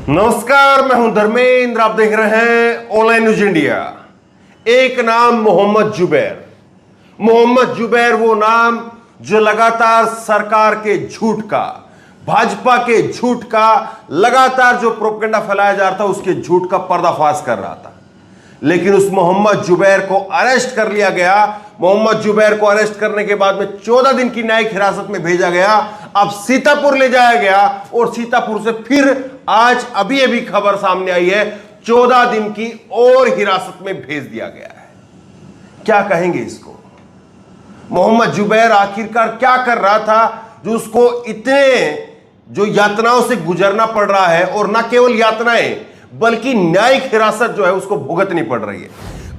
नमस्कार, मैं हूं धर्मेंद्र। आप देख रहे हैं ऑनलाइन न्यूज इंडिया। एक नाम मोहम्मद जुबैर। मोहम्मद जुबैर वो नाम जो लगातार सरकार के झूठ का, भाजपा के झूठ का, लगातार जो प्रोपेगेंडा फैलाया जा रहा था उसके झूठ का पर्दाफाश कर रहा था। लेकिन उस मोहम्मद जुबैर को अरेस्ट कर लिया गया। मोहम्मद जुबैर को अरेस्ट करने के बाद में 14 दिन की न्यायिक हिरासत में भेजा गया। अब सीतापुर ले जाया गया और सीतापुर से फिर आज अभी अभी खबर सामने आई है 14 दिन की और हिरासत में भेज दिया गया है। क्या कहेंगे इसको? मोहम्मद जुबैर आखिरकार क्या कर रहा था जो उसको इतने जो यातनाओं से गुजरना पड़ रहा है, और ना केवल यातनाएं बल्कि न्यायिक हिरासत जो है उसको भुगतनी पड़ रही है।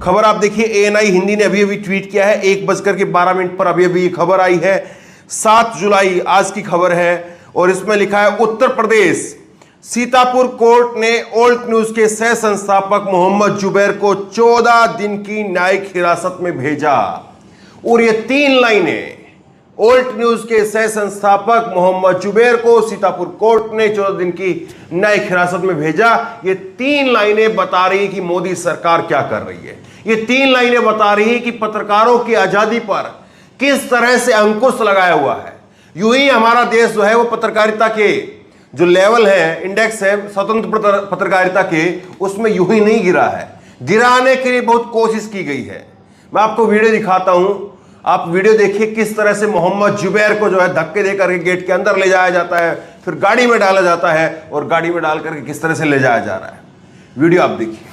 खबर आप देखिए, ANI हिंदी ने अभी अभी ट्वीट किया है 1:12 पर अभी अभी खबर आई है। 7 जुलाई आज की खबर है और इसमें लिखा है उत्तर प्रदेश सीतापुर कोर्ट ने ओल्ट न्यूज के सह संस्थापक मोहम्मद जुबैर को 14 दिन की न्यायिक हिरासत में भेजा। और ये 3 लाइनें ओल्ट न्यूज के सह संस्थापक मोहम्मद जुबैर को सीतापुर कोर्ट ने 14 दिन की न्यायिक हिरासत में भेजा। ये 3 लाइनें बता रही है कि मोदी सरकार क्या कर रही है। ये 3 लाइनें बता रही है कि पत्रकारों की आजादी पर किस तरह से अंकुश लगाया हुआ है। यूं ही हमारा देश जो है वो पत्रकारिता के जो लेवल है, इंडेक्स है स्वतंत्र पत्रकारिता के, उसमें यूं ही नहीं गिरा है। गिराने के लिए बहुत कोशिश की गई है। मैं आपको वीडियो दिखाता हूं, आप वीडियो देखिए किस तरह से मोहम्मद जुबैर को जो है धक्के देकर के गेट के अंदर ले जाया जाता है, फिर गाड़ी में डाला जाता है और गाड़ी में डाल करके किस तरह से ले जाया जा रहा है। वीडियो आप देखिए।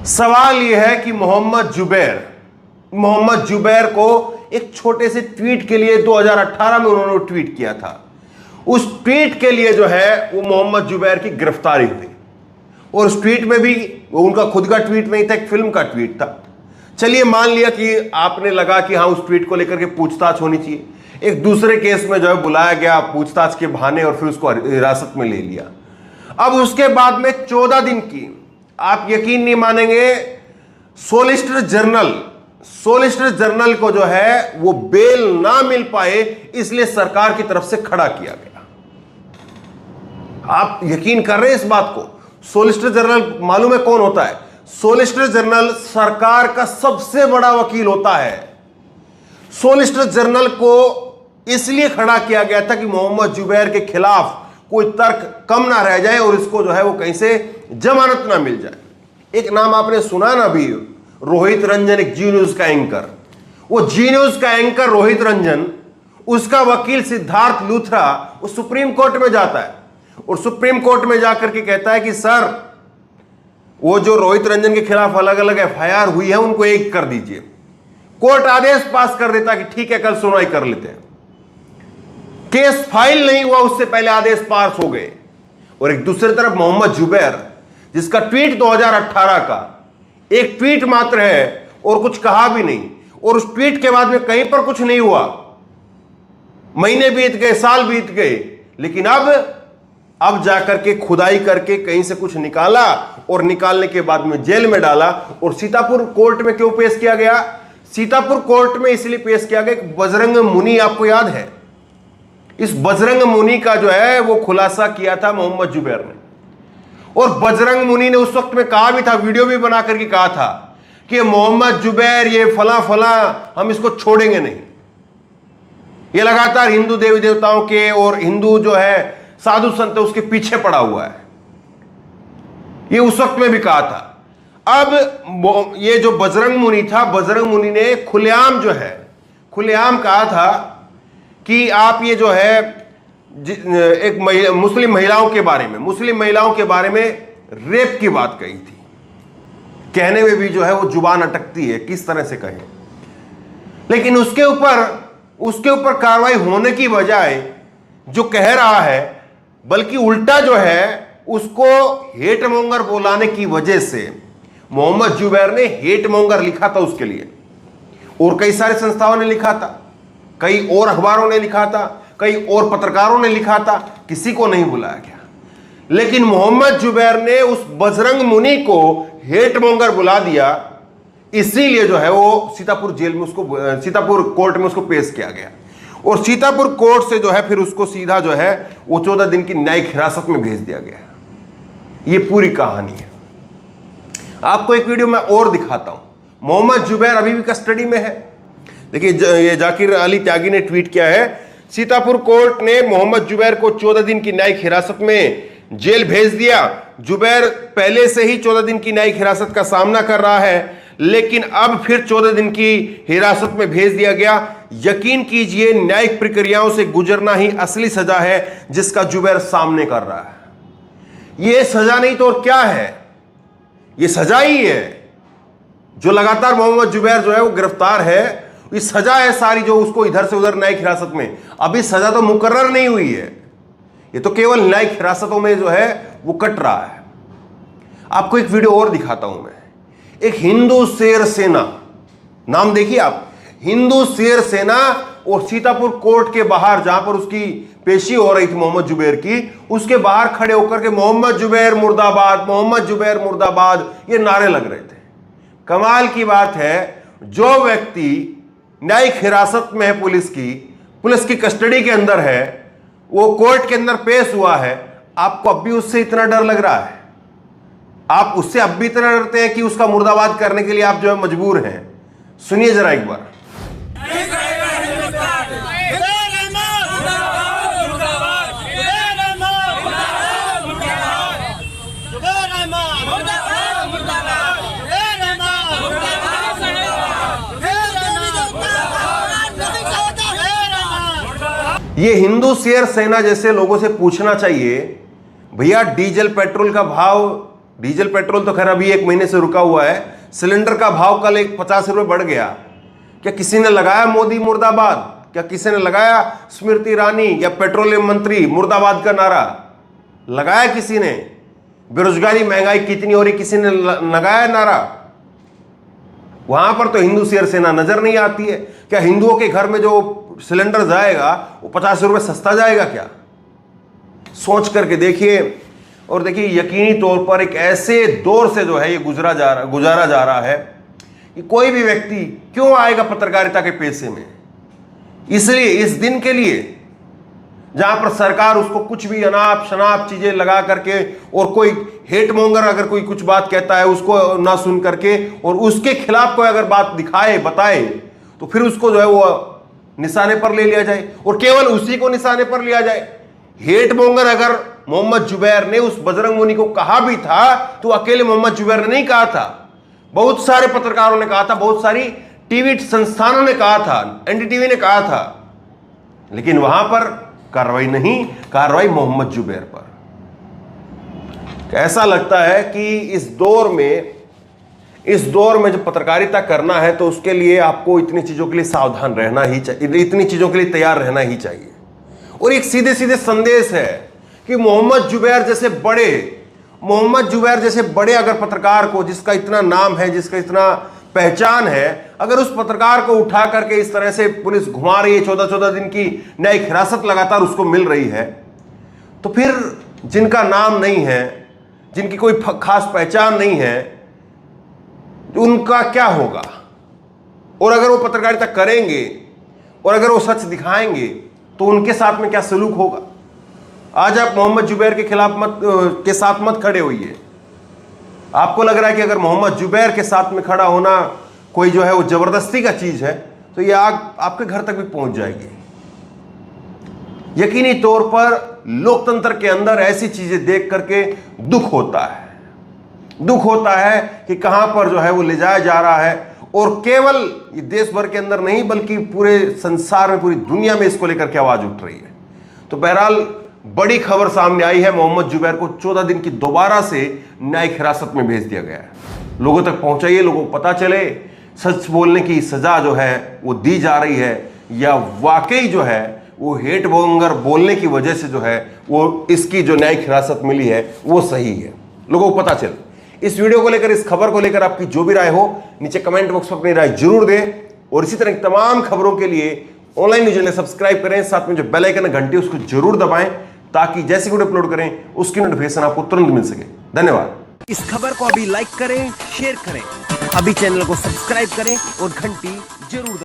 सवाल यह है कि मोहम्मद जुबैर को एक छोटे से ट्वीट के लिए 2018 में उन्होंने ट्वीट किया था। उस ट्वीट के लिए जो है वो मोहम्मद जुबैर की गिरफ्तारी हुई और उस ट्वीट में भी वो उनका खुद का ट्वीट नहीं था, एक फिल्म का ट्वीट था। चलिए मान लिया कि आपने लगा कि हाँ उस ट्वीट को लेकर के पूछताछ होनी चाहिए। एक दूसरे केस में जो है बुलाया गया पूछताछ के बहाने और फिर उसको हिरासत में ले लिया। अब उसके बाद में 14 दिन की, आप यकीन नहीं मानेंगे, सोलिसिटर जनरल को जो है वो बेल ना मिल पाए, इसलिए सरकार की तरफ से खड़ा किया गया। आप यकीन कर रहे हैं इस बात को? सोलिसिटर जनरल मालूम है कौन होता है? सोलिसिटर जनरल सरकार का सबसे बड़ा वकील होता है। सोलिसिटर जनरल को इसलिए खड़ा किया गया था कि मोहम्मद जुबैर के खिलाफ कोई तर्क कम ना रह जाए और इसको जो है वो कहीं से जमानत ना मिल जाए। एक नाम आपने सुना ना भी, रोहित रंजन, एक जी न्यूज का एंकर। वो जी न्यूज का एंकर रोहित रंजन, उसका वकील सिद्धार्थ लूथरा वो सुप्रीम कोर्ट में जाता है और सुप्रीम कोर्ट में जाकर के कहता है कि सर वो जो रोहित रंजन के खिलाफ अलग अलग FIR हुई है उनको एक कर दीजिए। कोर्ट आदेश पास कर देता कि ठीक है कल सुनवाई कर लेते हैं। केस फाइल नहीं हुआ उससे पहले आदेश पास हो गए। और एक दूसरी तरफ मोहम्मद जुबैर, जिसका ट्वीट 2018 का एक ट्वीट मात्र है और कुछ कहा भी नहीं, और उस ट्वीट के बाद में कहीं पर कुछ नहीं हुआ, महीने बीत गए, साल बीत गए, लेकिन अब जाकर के खुदाई करके कहीं से कुछ निकाला और निकालने के बाद में जेल में डाला। और सीतापुर कोर्ट में क्यों पेश किया गया? सीतापुर कोर्ट में इसलिए पेश किया गया कि बजरंग मुनि, आपको याद है, इस बजरंग मुनि का जो है वो खुलासा किया था मोहम्मद जुबैर ने। और बजरंग मुनि ने उस वक्त में कहा भी था, वीडियो भी बना करके कहा था कि मोहम्मद जुबैर ये फला फला, हम इसको छोड़ेंगे नहीं। ये लगातार हिंदू देवी देवताओं के और हिंदू जो है साधु संत उसके पीछे पड़ा हुआ है। ये उस वक्त में भी कहा था। अब ये जो बजरंग मुनि था, बजरंग मुनि ने खुलेआम जो है, खुलेआम कहा था कि आप ये जो है एक मुस्लिम महिलाओं के बारे में, मुस्लिम महिलाओं के बारे में रेप की बात कही थी। कहने में भी जो है वो जुबान अटकती है, किस तरह से कहें। लेकिन उसके ऊपर कार्रवाई होने की बजाय जो कह रहा है, बल्कि उल्टा जो है उसको हेट मोंगर बुलाने की वजह से मोहम्मद जुबैर ने हेट मोंगर लिखा था उसके लिए, और कई सारे संस्थाओं ने लिखा था, कई और अखबारों ने लिखा था, कई और पत्रकारों ने लिखा था, किसी को नहीं बुलाया गया। लेकिन मोहम्मद जुबैर ने उस बजरंग मुनि को हेट मोंगर बुला दिया, इसीलिए जो है वो सीतापुर जेल में उसको, सीतापुर कोर्ट में उसको पेश किया गया, और सीतापुर कोर्ट से जो है फिर उसको सीधा जो है वो 14 दिन की न्यायिक हिरासत में भेज दिया गया। ये पूरी कहानी है। आपको एक वीडियो मैं और दिखाता हूं। मोहम्मद जुबैर अभी भी कस्टडी में है। देखिए, ये जाकिर अली त्यागी ने ट्वीट किया है, सीतापुर कोर्ट ने मोहम्मद जुबैर को 14 दिन की न्यायिक हिरासत में जेल भेज दिया। जुबैर पहले से ही 14 दिन की न्यायिक हिरासत का सामना कर रहा है, लेकिन अब फिर 14 दिन की हिरासत में भेज दिया गया। यकीन कीजिए, न्यायिक प्रक्रियाओं से गुजरना ही असली सजा है जिसका जुबैर सामने कर रहा है। यह सजा नहीं तो और क्या है, यह सजा ही है। जो लगातार मोहम्मद जुबैर जो है वो गिरफ्तार है, ये सजा है सारी, जो उसको इधर से उधर न्यायिक हिरासत में। अभी सजा तो मुकर्रर नहीं हुई है, ये तो केवल न्यायिक हिरासतों में जो है वो कट रहा है। आपको एक वीडियो और दिखाता हूं मैं। एक हिंदू शेर सेना, नाम देखिए आप, हिंदू शेर सेना, और सीतापुर कोर्ट के बाहर जहां पर उसकी पेशी हो रही थी मोहम्मद जुबैर की, उसके बाहर खड़े होकर के मोहम्मद जुबैर मुर्दाबाद, मोहम्मद जुबैर मुर्दाबाद, ये नारे लग रहे थे। कमाल की बात है, जो व्यक्ति न्यायिक हिरासत में है, पुलिस की कस्टडी के अंदर है, वो कोर्ट के अंदर पेश हुआ है, आपको अब भी उससे इतना डर लग रहा है? आप उससे अब भी इतना डरते हैं कि उसका मुर्दाबाद करने के लिए आप जो है मजबूर हैं? सुनिए जरा एक बार। ये हिंदू शेर सेना जैसे लोगों से पूछना चाहिए, भैया डीजल पेट्रोल का भाव, डीजल पेट्रोल तो खैर अभी 1 महीने से रुका हुआ है, सिलेंडर का भाव कल 50 रुपए बढ़ गया। क्या किसी ने लगाया मोदी मुर्दाबाद? क्या किसी ने लगाया स्मृति ईरानी या पेट्रोलियम मंत्री मुर्दाबाद का नारा? लगाया किसी ने? बेरोजगारी महंगाई कितनी हो रही, किसी ने लगाया नारा? वहां पर तो हिंदू शेर सेना नजर नहीं आती है। क्या हिंदुओं के घर में जो सिलेंडर जाएगा वो 50 रुपए सस्ता जाएगा क्या? सोच करके देखिए। और देखिए, यकीनी तौर पर एक ऐसे दौर से जो है ये गुजारा जा रहा है कि कोई भी व्यक्ति क्यों आएगा पत्रकारिता के पेशे में? इसलिए, इस दिन के लिए जहां पर सरकार उसको कुछ भी अनाप शनाप चीजें लगा करके, और कोई हेट मोंगर अगर कोई कुछ बात कहता है उसको ना सुन करके, और उसके खिलाफ कोई अगर बात दिखाए बताए, तो फिर उसको जो है वो निशाने पर ले लिया जाए, और केवल उसी को निशाने पर लिया जाए। हेट मोंगर अगर मोहम्मद जुबैर ने उस बजरंग मुनि को कहा भी था, तो अकेले मोहम्मद जुबैर ने नहीं कहा था, बहुत सारे पत्रकारों ने कहा था, बहुत सारी टीवी संस्थानों ने कहा था, एनडीटीवी ने कहा था, लेकिन वहां पर कार्रवाई नहीं, कार्रवाई मोहम्मद जुबैर पर। ऐसा लगता है कि इस दौर में जब पत्रकारिता करना है तो उसके लिए आपको इतनी चीजों के लिए सावधान रहना ही चाहिए, इतनी चीजों के लिए तैयार रहना ही चाहिए। और एक सीधे सीधे संदेश है कि मोहम्मद जुबैर जैसे बड़े अगर पत्रकार को, जिसका इतना नाम है, जिसका इतना पहचान है, अगर उस पत्रकार को उठा करके इस तरह से पुलिस घुमा रही है, 14-14 दिन की न्यायिक हिरासत लगातार उसको मिल रही है, तो फिर जिनका नाम नहीं है, जिनकी कोई खास पहचान नहीं है, उनका क्या होगा? और अगर वो पत्रकारिता करेंगे और अगर वो सच दिखाएंगे तो उनके साथ में क्या सलूक होगा? आज आप मोहम्मद जुबैर के खिलाफ के साथ मत खड़े होइए। आपको लग रहा है कि अगर मोहम्मद जुबैर के साथ में खड़ा होना कोई जो है वो जबरदस्ती का चीज है, तो ये आग आपके घर तक भी पहुंच जाएगी। यकीनी तौर पर लोकतंत्र के अंदर ऐसी चीजें देख करके दुख होता है। दुख होता है कि कहां पर जो है वो ले जाया जा रहा है, और केवल ये देश भर के अंदर नहीं बल्कि पूरे संसार में, पूरी दुनिया में इसको लेकर के आवाज उठ रही है। तो बहरहाल बड़ी खबर सामने आई है, मोहम्मद जुबैर को 14 दिन की दोबारा से न्यायिक हिरासत में भेज दिया गया है। लोगों तक पहुंचाइए, लोगों को पता चले सच बोलने की सजा जो है वो दी जा रही है, या वाकई जो है वो हेट मोंगर बोलने की वजह से जो है वो इसकी जो न्यायिक हिरासत मिली है वो सही है। लोगों को पता चले। इस वीडियो को लेकर, इस खबर को लेकर आपकी जो भी राय हो नीचे कमेंट बॉक्स में अपनी राय जरूर दें, और इसी तरह की तमाम खबरों के लिए ऑनलाइन न्यूज़ चैनल सब्सक्राइब करें, साथ में जो बेल आइकन घंटी उसको जरूर दबाएं, ताकि जैसे वीडियो अपलोड करें उसकी नोटिफिकेशन आपको तुरंत मिल सके। धन्यवाद। इस खबर को अभी लाइक करें, शेयर करें, अभी चैनल को सब्सक्राइब करें और घंटी जरूर